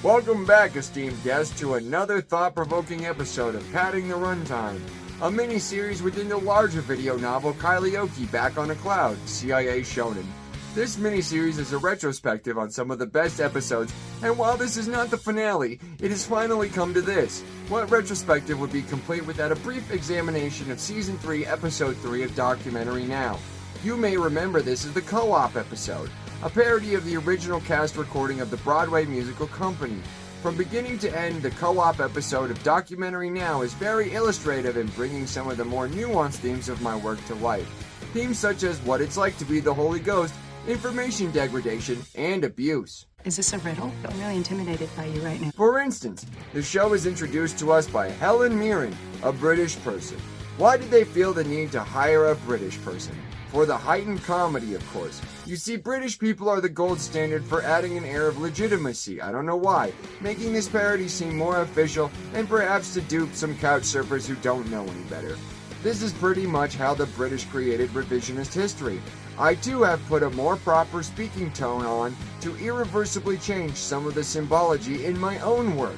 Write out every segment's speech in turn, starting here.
Welcome back, esteemed guests, to another thought-provoking episode of Padding the Runtime, a mini-series within the larger video novel Kyle Back on a Cloud, CIA Shonen. This mini-series is a retrospective on some of the best episodes, and while this is not the finale, it has finally come to this. What retrospective would be complete without a brief examination of Season 3, Episode 3 of Documentary Now? You may remember this as the co-op episode, a parody of the original cast recording of the Broadway musical Company. From beginning to end, the co-op episode of Documentary Now is very illustrative in bringing some of the more nuanced themes of my work to life. Themes such as what it's like to be the Holy Ghost, information degradation, and abuse. Is this a riddle? I'm really intimidated by you right now. For instance, the show is introduced to us by Helen Mirren, a British person. Why did they feel the need to hire a British person? For the heightened comedy, of course. You see, British people are the gold standard for adding an air of legitimacy, I don't know why, making this parody seem more official and perhaps to dupe some couch surfers who don't know any better. This is pretty much how the British created revisionist history. I too have put a more proper speaking tone on to irreversibly change some of the symbology in my own work.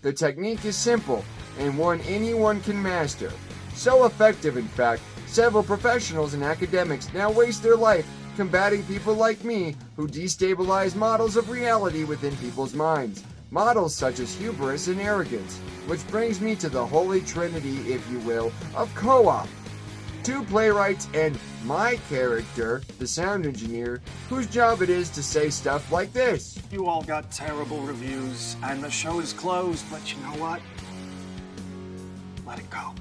The technique is simple and one anyone can master. So effective, in fact, several professionals and academics now waste their life combating people like me who destabilize models of reality within people's minds. Models such as hubris and arrogance, which brings me to the holy trinity, if you will, of co-op. Two playwrights and my character, the sound engineer, whose job it is to say stuff like this. You all got terrible reviews, and the show is closed, but you know what? Let it go.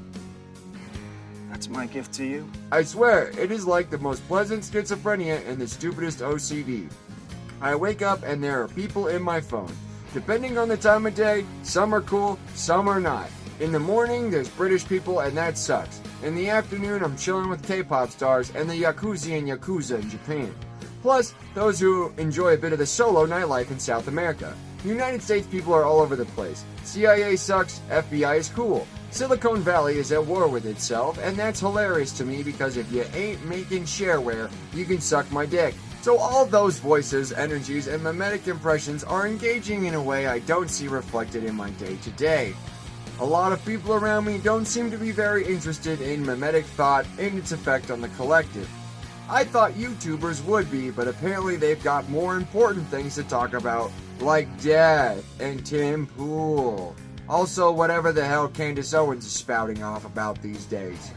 That's my gift to you. I swear, it is like the most pleasant schizophrenia and the stupidest OCD. I wake up and there are people in my phone. Depending on the time of day, some are cool, some are not. In the morning, there's British people and that sucks. In the afternoon, I'm chilling with K-pop stars and the Yakuza and Yakuza in Japan. Plus, those who enjoy a bit of the solo nightlife in South America. United States people are all over the place. CIA sucks, FBI is cool. Silicon Valley is at war with itself, and that's hilarious to me because if you ain't making shareware, you can suck my dick. So all those voices, energies, and mimetic impressions are engaging in a way I don't see reflected in my day-to-day. A lot of people around me don't seem to be very interested in mimetic thought and its effect on the collective. I thought YouTubers would be, but apparently they've got more important things to talk about, like death and Tim Pool. Also, whatever the hell Candace Owens is spouting off about these days.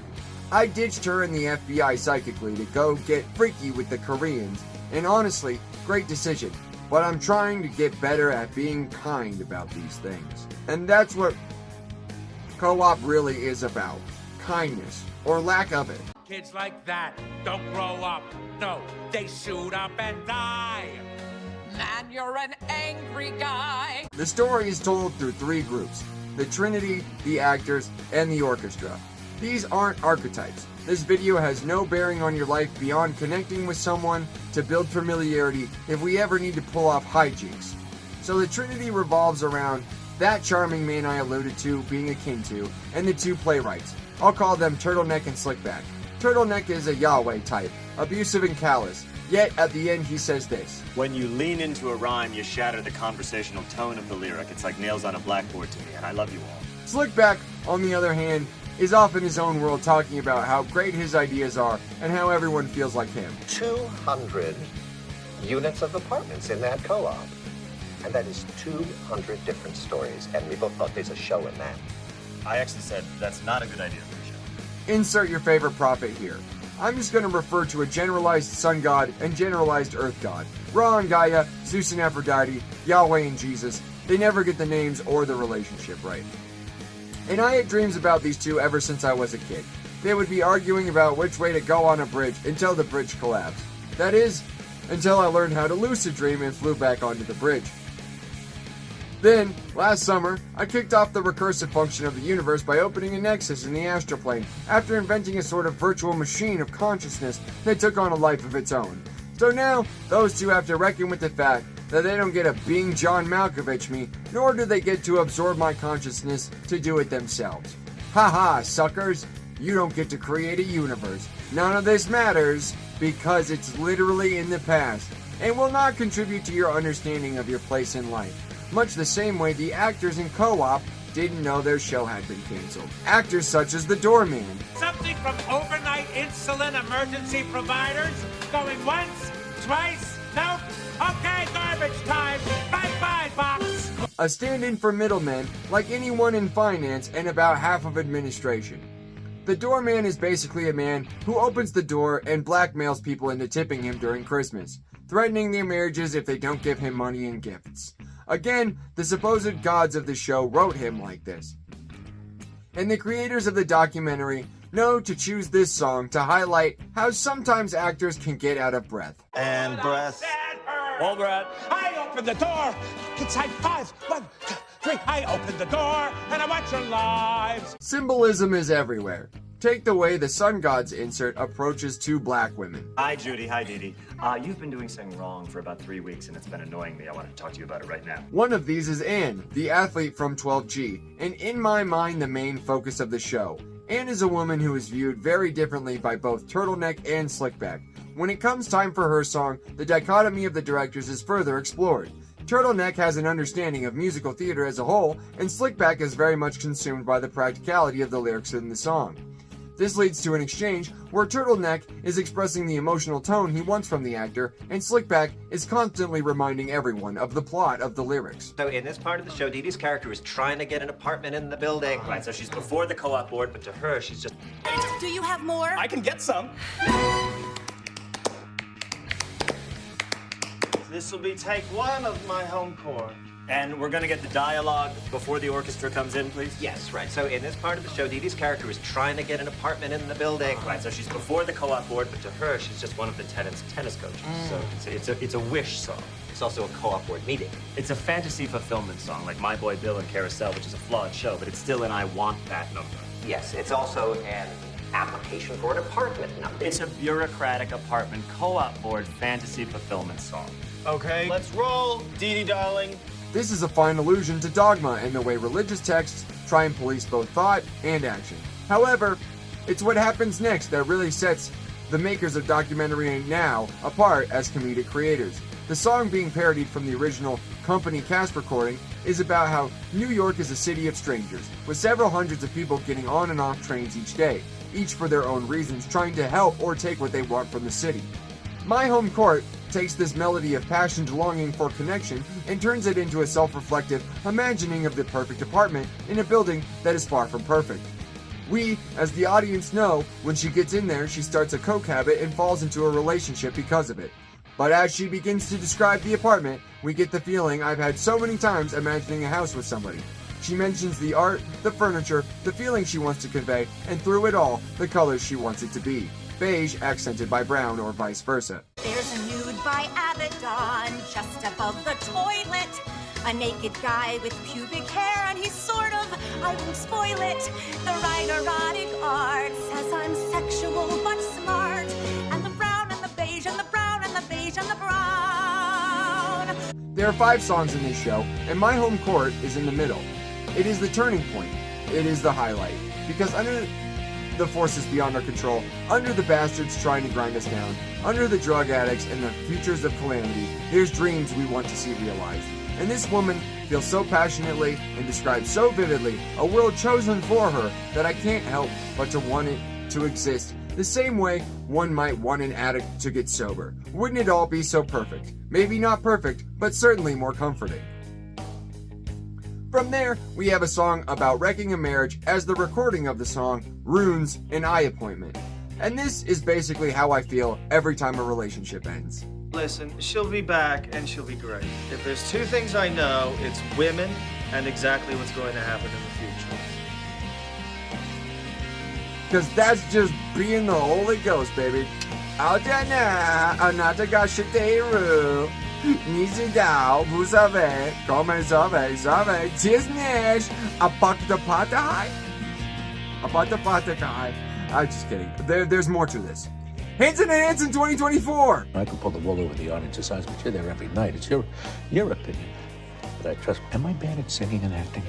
I ditched her and the FBI psychically to go get freaky with the Koreans, and honestly, great decision. But I'm trying to get better at being kind about these things. And that's what co-op really is about. Kindness, or lack of it. Kids like that don't grow up. No, they shoot up and die. Man, you're an angry guy. The story is told through three groups: the Trinity, the actors, and the orchestra. These aren't archetypes. This video has no bearing on your life beyond connecting with someone to build familiarity if we ever need to pull off hijinks. So the Trinity revolves around that charming man I alluded to being akin to, and the two playwrights. I'll call them Turtleneck and Slickback. Turtleneck is a Yahweh type, abusive and callous. Yet, at the end, he says this. When you lean into a rhyme, you shatter the conversational tone of the lyric. It's like nails on a blackboard to me, and I love you all. Slickback, on the other hand, is off in his own world talking about how great his ideas are and how everyone feels like him. 200 units of apartments in that co-op. And that is 200 different stories, and we both thought there's a show in that. I actually said that's not a good idea for a show. Insert your favorite prophet here. I'm just going to refer to a generalized sun god and generalized earth god. Ra and Gaia, Zeus and Aphrodite, Yahweh and Jesus. They never get the names or the relationship right. And I had dreams about these two ever since I was a kid. They would be arguing about which way to go on a bridge until the bridge collapsed. That is, until I learned how to lucid dream and flew back onto the bridge. Then, last summer, I kicked off the recursive function of the universe by opening a nexus in the astroplane after inventing a sort of virtual machine of consciousness that took on a life of its own. So now, those two have to reckon with the fact that they don't get to Bing John Malkovich me, nor do they get to absorb my consciousness to do it themselves. Haha, suckers! You don't get to create a universe. None of this matters because it's literally in the past and will not contribute to your understanding of your place in life. much the same way the actors in Co-op didn't know their show had been canceled. Actors such as the doorman. Something from overnight insulin emergency providers? Going once, twice, nope. Okay, garbage time. Bye-bye, box. A stand-in for middlemen like anyone in finance and about half of administration. The doorman is basically a man who opens the door and blackmails people into tipping him during Christmas, threatening their marriages if they don't give him money and gifts. Again, the supposed gods of the show wrote him like this. And the creators of the documentary know to choose this song to highlight how sometimes actors can get out of breath. And breath. All right. I opened the door. It's high five. 1, 2, 3. I opened the door and I watch your lives. Symbolism is everywhere. Take the way the Sun God's insert approaches two black women. Hi, Judy. Hi, Dee Dee. You've been doing something wrong for about 3 weeks, and it's been annoying me. I want to talk to you about it right now. One of these is Anne, the athlete from 12G, and in my mind, the main focus of the show. Anne is a woman who is viewed very differently by both Turtleneck and Slickback. When it comes time for her song, the dichotomy of the directors is further explored. Turtleneck has an understanding of musical theater as a whole, and Slickback is very much consumed by the practicality of the lyrics in the song. This leads to an exchange where Turtleneck is expressing the emotional tone he wants from the actor, and Slickback is constantly reminding everyone of the plot of the lyrics. So in this part of the show, Dee Dee's character is trying to get an apartment in the building. Right, so she's before the co-op board, but to her, she's just... Do you have more? I can get some. This will be take 1 of my home core. And we're gonna get the dialogue before the orchestra comes in, please? Yes, right. So in this part of the show, Dee Dee's character is trying to get an apartment in the building. Right, so she's before the co-op board, but to her, she's just one of the tenants' tennis coaches. So it's a wish song. It's also a co-op board meeting. It's a fantasy fulfillment song, like My Boy Bill and Carousel, which is a flawed show, but it's still an I want that number. Yes, it's also an application for an apartment number. It's a bureaucratic apartment co-op board fantasy fulfillment song. Okay, let's roll, Dee Dee darling. This is a fine allusion to dogma and the way religious texts try and police both thought and action. However, it's what happens next that really sets the makers of Documentary Now apart as comedic creators. The song being parodied from the original company cast recording is about how New York is a city of strangers, with several hundreds of people getting on and off trains each day, each for their own reasons, trying to help or take what they want from the city. My Home Court takes this melody of passionate longing for connection and turns it into a self-reflective imagining of the perfect apartment in a building that is far from perfect. We, as the audience, know when she gets in there, she starts a coke habit and falls into a relationship because of it. But as she begins to describe the apartment, we get the feeling I've had so many times imagining a house with somebody. She mentions the art, the furniture, the feeling she wants to convey, and through it all, the colors she wants it to be. Beige accented by brown or vice versa. There's a nude by Abaddon just above the toilet. A naked guy with pubic hair, and he's sort of, I won't spoil it. The right erotic art says I'm sexual but smart. And the brown and the beige and the brown and the beige and the brown. There are 5 songs in this show, and My Home Court is in the middle. It is the turning point. It is the highlight. Because under the forces beyond our control, under the bastards trying to grind us down, under the drug addicts and the futures of calamity, there's dreams we want to see realized. And this woman feels so passionately and describes so vividly a world chosen for her that I can't help but to want it to exist the same way one might want an addict to get sober. Wouldn't it all be so perfect? Maybe not perfect, but certainly more comforting. From there, we have a song about wrecking a marriage as the recording of the song ruins an eye appointment. And this is basically how I feel every time a relationship ends. Listen, she'll be back and she'll be great. If there's 2 things I know, it's women and exactly what's going to happen in the future. Cause that's just being the Holy Ghost, baby.你知道不savez comment savez business about the guy. I'm just kidding. There's more to this. Hanson and Hanson 2024. I could pull the wool over the audience's eyes, but you're there every night. It's your opinion. But I trust. Am I bad at singing and acting?